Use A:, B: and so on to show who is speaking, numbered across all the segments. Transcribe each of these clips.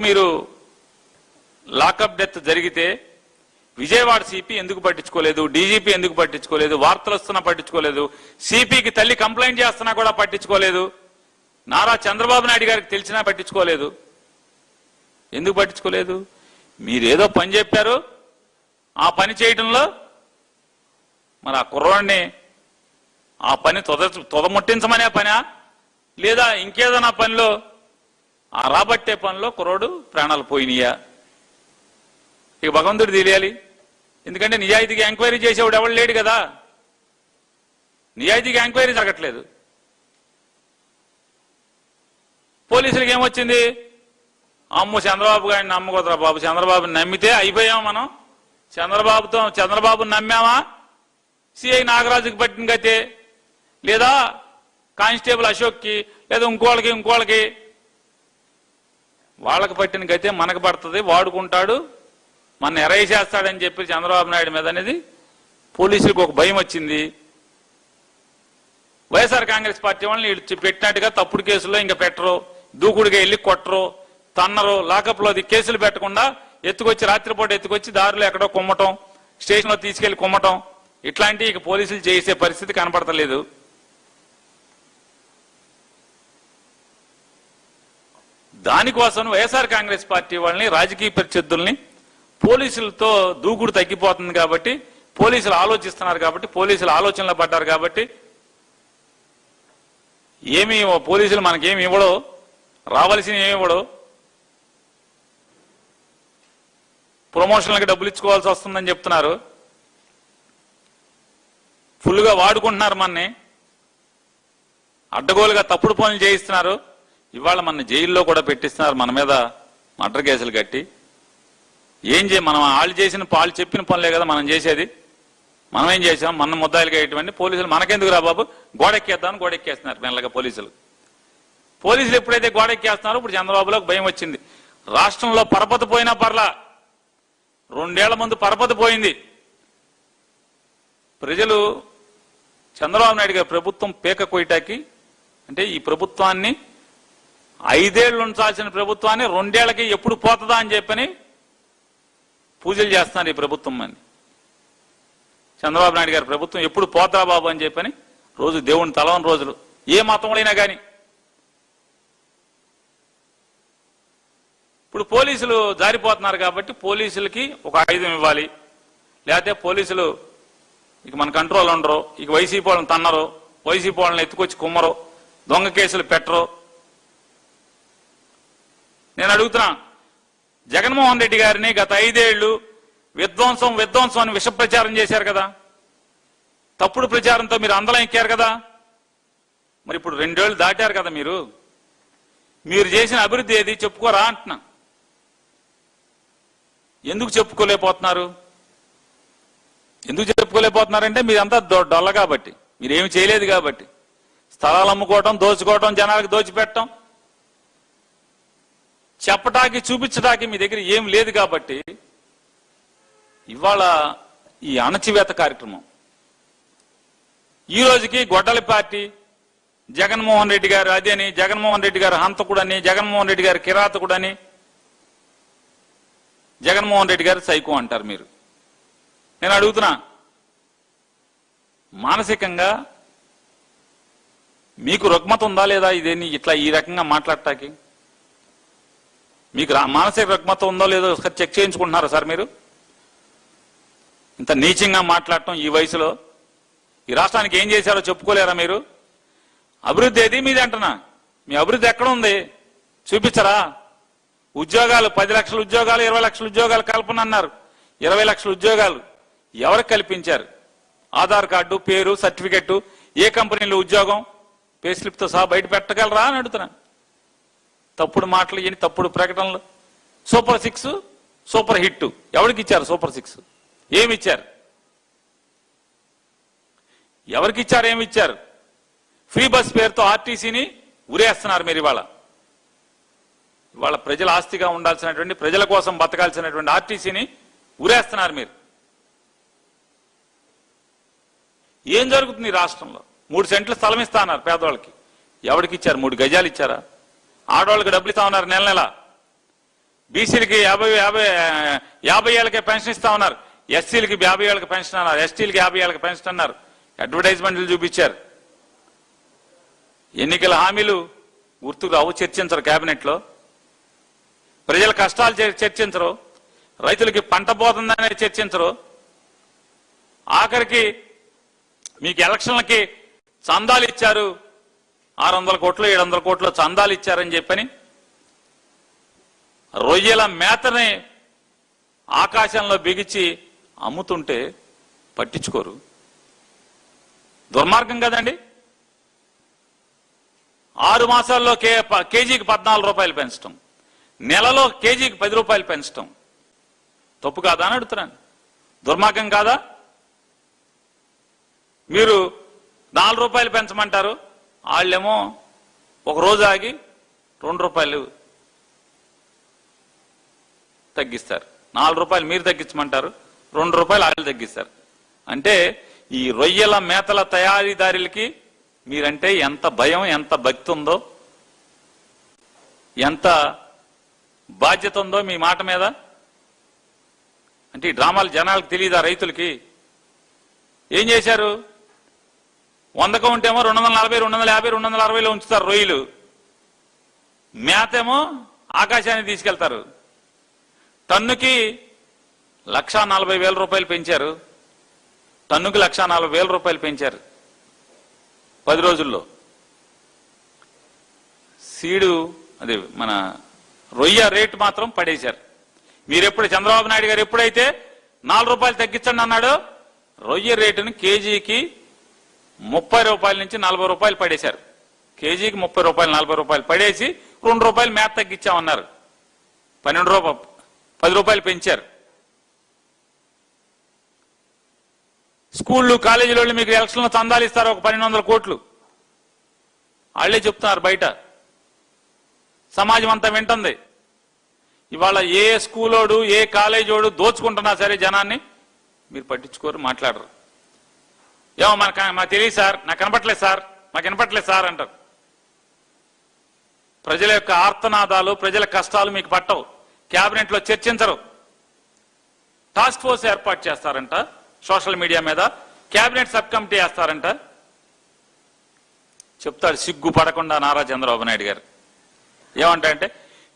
A: మీరు lockup death జరిగితే Vijayawada CP ఎందుకు పట్టించుకోలేదు, డీజీపీ ఎందుకు పట్టించుకోలేదు, వార్తలు వస్తున్నా పట్టించుకోలేదు, సిపికి తల్లి కంప్లైంట్ చేస్తున్నా కూడా పట్టించుకోలేదు, నారా చంద్రబాబు నాయుడు గారికి తెలిసినా పట్టించుకోలేదు. ఎందుకు పట్టించుకోలేదు? మీరేదో పని చెప్పారు, ఆ పని చేయడంలో మరి ఆ కుర్రాడిని ఆ పని తొదముట్టించమనే పనా లేదా ఇంకేదైనా పనిలో ఆ రాబట్టే పనిలో కుర్రోడు ప్రాణాలు పోయినాయా? ఇక భగవంతుడు తెలియాలి. ఎందుకంటే నిజాయితీగా ఎంక్వైరీ చేసేవాడు ఎవడు లేడు కదా, నిజాయితీగా ఎంక్వైరీ జరగట్లేదు. పోలీసులకు ఏమొచ్చింది? అమ్ము చంద్రబాబు గారిని నమ్మకూడదురా బాబు, చంద్రబాబుని నమ్మితే అయిపోయాం మనం, చంద్రబాబుని నమ్మామా సిఐ నాగరాజుకి పట్టిన గతే, లేదా కానిస్టేబుల్ అశోక్కి, లేదా ఇంకోళ్ళకి వాళ్ళకి పట్టిన గతే మనకు పడుతుంది, వాడుకుంటాడు, మన ఎరైజ్ చేస్తాడని చెప్పి చంద్రబాబు నాయుడు మీద అనేది పోలీసులకు ఒక భయం వచ్చింది. వైఎస్ఆర్ కాంగ్రెస్ పార్టీ వాళ్ళని పెట్టినట్టుగా తప్పుడు కేసుల్లో ఇంకా పెట్టరు, దూకుడుగా వెళ్ళి కొట్టరు, తన్నరు, లాకప్లో కేసులు పెట్టకుండా ఎత్తుకొచ్చి రాత్రిపూట ఎత్తుకొచ్చి దారిలో ఎక్కడో కుమ్మటం, స్టేషన్లో తీసుకెళ్లి కుమ్మటం, ఇట్లాంటివి ఇక పోలీసులు చేసే పరిస్థితి కనపడతలేదు. దానికోసం వైఎస్ఆర్ కాంగ్రెస్ పార్టీ వాళ్ళని, రాజకీయ ప్రత్యర్థుల్ని పోలీసులతో దూకుడు తగ్గిపోతుంది కాబట్టి, పోలీసులు ఆలోచిస్తున్నారు కాబట్టి, పోలీసులు ఆలోచనలో పడ్డారు కాబట్టి ఏమి పోలీసులు మనకేమి ఇవ్వడో, రావాల్సిన ఏమి ఇవ్వడో, ప్రమోషన్లకి డబ్బులు ఇచ్చుకోవాల్సి వస్తుందని చెప్తున్నారు, ఫుల్గా వాడుకుంటున్నారు, మనని అడ్డగోలుగా తప్పుడు పనులు చేయిస్తున్నారు. ఇవాళ మన జైల్లో కూడా పెట్టిస్తున్నారు, మన మీద మర్డర్ కేసులు కట్టి. మనం వాళ్ళు చెప్పిన పనులే కదా మనం చేసేది. మనం ఏం చేసాం? మన ముద్దాయిలుగా ఇటువంటి పోలీసులు మనకెందుకు రా బాబు, గోడెక్కేద్దామని గోడెక్కేస్తున్నారు మెల్లగా పోలీసులు. ఎప్పుడైతే గోడెక్కేస్తున్నారో ఇప్పుడు చంద్రబాబులోకి భయం వచ్చింది. రాష్ట్రంలో పరపతి పోయినా పర్లా, 2 ఏళ్ల ముందు పరపతి పోయింది. ప్రజలు చంద్రబాబు నాయుడు గారి ప్రభుత్వం పేక కొయ్యటానికి, అంటే ఈ ప్రభుత్వాన్ని 5 ఏళ్లు ఉంచాల్సిన ప్రభుత్వాన్ని 2 ఏళ్లకి ఎప్పుడు పోతుందా అని చెప్పని పూజలు చేస్తున్నారు ఈ ప్రభుత్వం అని. చంద్రబాబు నాయుడు గారి ప్రభుత్వం ఎప్పుడు పోతా బాబు అని చెప్పని రోజు దేవుని తలవని రోజులు, ఏ మతంలో కానీ. ఇప్పుడు పోలీసులు జారిపోతున్నారు కాబట్టి పోలీసులకి ఒక ఆయుధం ఇవ్వాలి, లేకపోతే పోలీసులు ఇక మన కంట్రోల్ ఉండరు, ఇక వైసీపీ వాళ్ళని తన్నరు, వైసీపీ వాళ్ళని ఎత్తుకొచ్చి కుమ్మరు, దొంగ కేసులు పెట్టరు. నేను అడుగుతున్నా, జగన్మోహన్ రెడ్డి గారిని గత 5 ఏళ్లు విధ్వంసం అని విష ప్రచారం చేశారు కదా, తప్పుడు ప్రచారంతో మీరు అందలం ఎక్కారు కదా. మరి ఇప్పుడు 2 ఏళ్లు దాటారు కదా, మీరు చేసిన అభివృద్ధి ఏది చెప్పుకోరా అంటున్నా. ఎందుకు చెప్పుకోలేకపోతున్నారు? ఎందుకు చెప్పుకోలేకపోతున్నారంటే మీరంతా డొల్ల కాబట్టి, మీరేమి చేయలేదు కాబట్టి. స్థలాలు అమ్ముకోవటం, దోచుకోవటం, జనాలకు దోచిపెట్టడం, చెప్పటానికి చూపించడానికి మీ దగ్గర ఏం లేదు కాబట్టి ఇవాళ ఈ అణచివేత కార్యక్రమం. ఈ రోజుకి గొడ్డలి పార్టీ, జగన్మోహన్ రెడ్డి గారు అది అని, జగన్మోహన్ రెడ్డి గారు హంతకుడని, జగన్మోహన్ రెడ్డి గారు కిరాతకుడని, జగన్మోహన్ రెడ్డి గారు సైకో అంటారు మీరు. నేను అడుగుతున్నా, మానసికంగా మీకు రుగ్మత ఉందా లేదా ఇదేని ఇట్లా ఈ రకంగా మాట్లాడటానికి? మీకు మానసిక రుగ్మత ఉందో లేదో ఒకసారి చెక్ చేయించుకుంటున్నారా సార్? మీరు ఇంత నీచంగా మాట్లాడటం ఈ వయసులో, ఈ రాష్ట్రానికి ఏం చేశారో చెప్పుకోలేరా మీరు? అభివృద్ధి ఏది మీది అంటున్నా, మీ అభివృద్ధి ఎక్కడ ఉంది చూపించరా? ఉద్యోగాలు 10 లక్షల ఉద్యోగాలు, 20 లక్షల ఉద్యోగాలు కల్పన అన్నారు. 20 లక్షల ఉద్యోగాలు ఎవరికి కల్పించారు? ఆధార్ కార్డు, పేరు, సర్టిఫికెట్, ఏ కంపెనీలో ఉద్యోగం, పే స్లిప్తో సహా బయట పెట్టగలరా అని అడుగుతున్నా. తప్పుడు మాటలు, ఇని తప్పుడు ప్రకటనలు. సూపర్ 6, సూపర్ హిట్ ఎవరికి ఇచ్చారు? సూపర్ 6 ఏమి ఇచ్చారు? ఎవరికి ఇచ్చారు? ఏమి ఇచ్చారు? ఫ్రీ బస్ పేరుతో ఆర్టీసీని ఉరేస్తున్నారు మీరు. ఇవాళ ప్రజల ఆస్తిగా ఉండాల్సినటువంటి, ప్రజల కోసం బతకాల్సినటువంటి ఆర్టీసీని ఉరేస్తున్నారు మీరు. ఏం జరుగుతుంది రాష్ట్రంలో? 3 సెంట్ల స్థలం ఇస్తా అన్నారు పేదవాళ్ళకి. ఎవరికి ఇచ్చారు? 3 గజాలు ఇచ్చారా? ఆడవాళ్ళకి డబ్బులు ఇస్తా ఉన్నారు నెల నెల. బీసీలకి 50 ఏళ్ళకే పెన్షన్ ఇస్తా ఉన్నారు, ఎస్సీలకి 50 ఏళ్ళకి పెన్షన్ అన్నారు, ఎస్టీలకి 50 ఏళ్ళకి పెన్షన్ అన్నారు, అడ్వర్టైజ్మెంట్లు చూపించారు. ఎన్నికల హామీలు గుర్తుకు రావు, చర్చించరు కేబినెట్ లో. ప్రజల కష్టాలు చర్చించరు, రైతులకి పంట పోతుందనే చర్చించరు. ఆఖరికి మీకు ఎలక్షన్లకి చందాలు ఇచ్చారు, 600 కోట్లు 700 కోట్లు చందాలు ఇచ్చారని చెప్పని రొయ్యల మేతని ఆకాశంలో బిగించి అమ్ముతుంటే పట్టించుకోరు. దుర్మార్గం కదండి. 6 మాసాల్లో కేజీకి 14 రూపాయలు పెంచడం, నెలలో కేజీకి 10 రూపాయలు పెంచడం తప్పు కాదా అని అడుగుతున్నాను. దుర్మార్గం కాదా? మీరు 4 రూపాయలు పెంచమంటారు, వాళ్ళేమో ఒక రోజు ఆగి 2 రూపాయలు తగ్గిస్తారు. 4 రూపాయలు మీరు తగ్గించమంటారు, 2 రూపాయలు వాళ్ళు తగ్గిస్తారు. అంటే ఈ రొయ్యల మేతల తయారీదారులకి మీరంటే ఎంత భయం, ఎంత భక్తి ఉందో, ఎంత బాధ్యత ఉందో మీ మాట మీద. అంటే ఈ డ్రామాలు జనాలకు తెలియదా? రైతులకి ఏం చేశారు? 100 ఉంటేమో 240, 250, 260లో ఉంచుతారు రొయ్యలు. మేతేమో ఆకాశానికి తీసుకెళ్తారు. టన్నుకి 1,40,000 రూపాయలు పెంచారు. టన్నుకి 1,40,000 రూపాయలు పెంచారు 10 రోజుల్లో. సీడు అదే మన రొయ్య రేటు మాత్రం పడేశారు. మీరెప్పుడు చంద్రబాబు నాయుడు గారు ఎప్పుడైతే 4 రూపాయలు తగ్గించండి అన్నాడో, రొయ్య రేటును కేజీకి 30 రూపాయల నుంచి 40 రూపాయలు పడేశారు. కేజీకి 30 రూపాయలు 40 రూపాయలు పడేసి 2 రూపాయలు మేత తగ్గించామన్నారు. 10 రూపాయలు పెంచారు. స్కూళ్ళు కాలేజీలో మీకు ఎలక్షన్లో చందాలు ఇస్తారు, ఒక 1,200 కోట్లు. వాళ్లే చెప్తున్నారు బయట, సమాజం అంతా వింటుంది. ఇవాళ ఏ స్కూలోడు ఏ కాలేజోడు దోచుకుంటున్నా సరే జనాన్ని మీరు పట్టించుకోరు, మాట్లాడరు. ఏమో మాకు తెలియదు సార్, నాకు కనపట్లేదు సార్, మాకు వినపట్లేదు సార్ అంటారు. ప్రజల యొక్క ఆర్తనాదాలు, ప్రజల కష్టాలు మీకు పట్టవు. కేబినెట్ లో చర్చించరు. టాస్క్ ఫోర్స్ ఏర్పాటు చేస్తారంట సోషల్ మీడియా మీద, కేబినెట్ సబ్ కమిటీ వేస్తారంట. చెప్తాడు సిగ్గుపడకుండా నారా చంద్రబాబు నాయుడు గారు. ఏమంటారంటే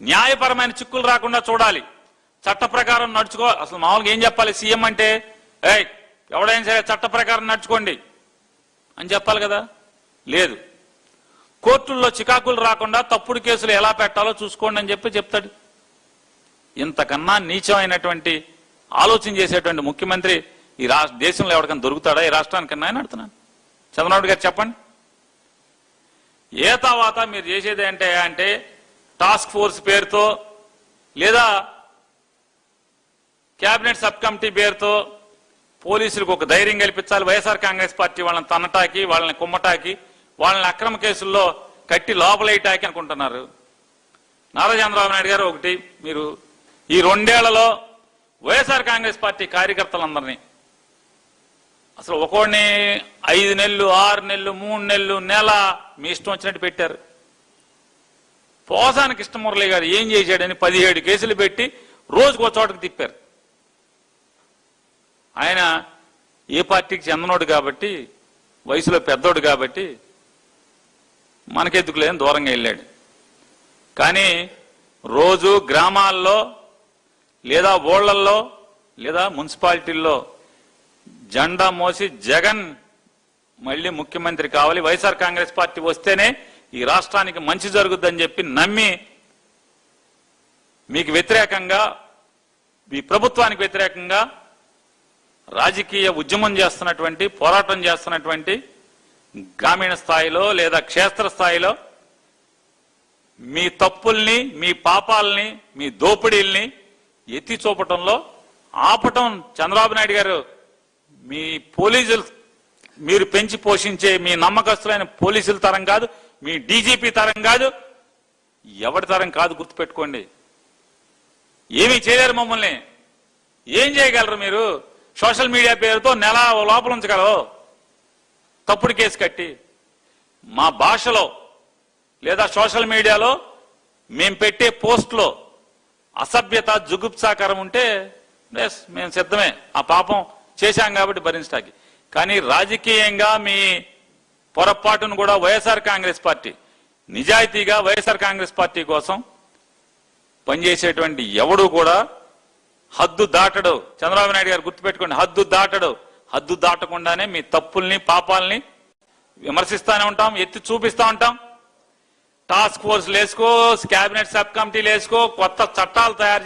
A: న్యాయపరమైన చిక్కులు రాకుండా చూడాలి, చట్ట ప్రకారం నడుచుకో. అసలు మామూలుగా ఏం చెప్పాలి సీఎం అంటే? ఎవడైనా సరే చట్ట ప్రకారం నడుచుకోండి అని చెప్పాలి కదా. లేదు, కోర్టుల్లో చికాకులు రాకుండా తప్పుడు కేసులు ఎలా పెట్టాలో చూసుకోండి అని చెప్తాడు. ఇంతకన్నా నీచమైనటువంటి ఆలోచన చేసేటువంటి ముఖ్యమంత్రి ఈ దేశంలో ఎవరికైనా దొరుకుతాడా? ఈ రాష్ట్రానికన్నా అని అడుగుతున్నాను. చంద్రబాబు గారు చెప్పండి. ఏ తర్వాత మీరు చేసేది అంటే టాస్క్ ఫోర్స్ పేరుతో లేదా కేబినెట్ సబ్ కమిటీ పేరుతో పోలీసులకు ఒక ధైర్యం కల్పించాలి. వైఎస్ఆర్ కాంగ్రెస్ పార్టీ వాళ్ళని తన్నటాకి, వాళ్ళని కుమ్మటాకి, వాళ్ళని అక్రమ కేసుల్లో కట్టి లోపలేయటాకి అనుకుంటున్నారు. నారా చంద్రబాబు నాయుడు గారు ఒకటి, మీరు ఈ 2 ఏళ్లలో వైఎస్ఆర్ కాంగ్రెస్ పార్టీ కార్యకర్తలందరినీ అసలు ఒక్కోడిని 5 నెలలు 6 నెలలు 3 నెలలు నెల మీ ఇష్టం వచ్చినట్టు పెట్టారు. పోసాని కృష్ణమురళి గారు ఏం చేశాడని 17 కేసులు పెట్టి రోజుకు ఒక చోటకు తిప్పారు. ఆయన ఏ పార్టీకి చెందనోడు కాబట్టి, వయసులో పెద్దోడు కాబట్టి మనకెందుకులేని దూరంగా వెళ్ళాడు. కానీ రోజు గ్రామాల్లో లేదా ఊళ్ళల్లో లేదా మున్సిపాలిటీల్లో జెండా మోసి జగన్ మళ్ళీ ముఖ్యమంత్రి కావాలి, వైఎస్ఆర్ కాంగ్రెస్ పార్టీ వస్తేనే ఈ రాష్ట్రానికి మంచి జరుగుద్దని చెప్పి నమ్మి మీకు వ్యతిరేకంగా, మీ ప్రభుత్వానికి వ్యతిరేకంగా రాజకీయ ఉద్యమం చేస్తున్నటువంటి, పోరాటం చేస్తున్నటువంటి గ్రామీణ స్థాయిలో లేదా క్షేత్ర స్థాయిలో మీ తప్పుల్ని, మీ పాపాలని, మీ దోపిడీల్ని ఎత్తి చూపటంలో ఆపటం చంద్రబాబు నాయుడు గారు, మీ పోలీసులు మీరు పెంచి పోషించే మీ నమ్మకస్తులైన పోలీసుల తరం కాదు, మీ డీజీపీ తరం కాదు, ఎవరి తరం కాదు, గుర్తుపెట్టుకోండి. ఏమీ చేయలేరు మమ్మల్ని. ఏం చేయగలరు మీరు? సోషల్ మీడియా పేరుతో నెల లోపల ఉంచగలరు తప్పుడు కేసు కట్టి. మా భాషలో లేదా సోషల్ మీడియాలో మేము పెట్టే పోస్ట్లో అసభ్యత జుగుప్సాకరం ఉంటే ఎస్ మేము సిద్ధమే, ఆ పాపం చేశాం కాబట్టి భరించడానికి. కానీ రాజకీయంగా మీ పొరపాటును కూడా వైఎస్ఆర్ కాంగ్రెస్ పార్టీ నిజాయితీగా వైఎస్ఆర్ కాంగ్రెస్ పార్టీ కోసం పనిచేసేటువంటి ఎవడు కూడా హద్దు దాటడు. చంద్రబాబు నాయుడు గారు గుర్తుపెట్టుకోండి, హద్దు దాటడు. హద్దు దాటకుండానే మీ తప్పుల్ని పాపాలని విమర్శిస్తానే ఉంటాం, ఎత్తి చూపిస్తా ఉంటాం. టాస్క్ ఫోర్స్ వేసుకో, కేబినెట్ సబ్ కమిటీలు వేసుకో, కొత్త చట్టాలు తయారు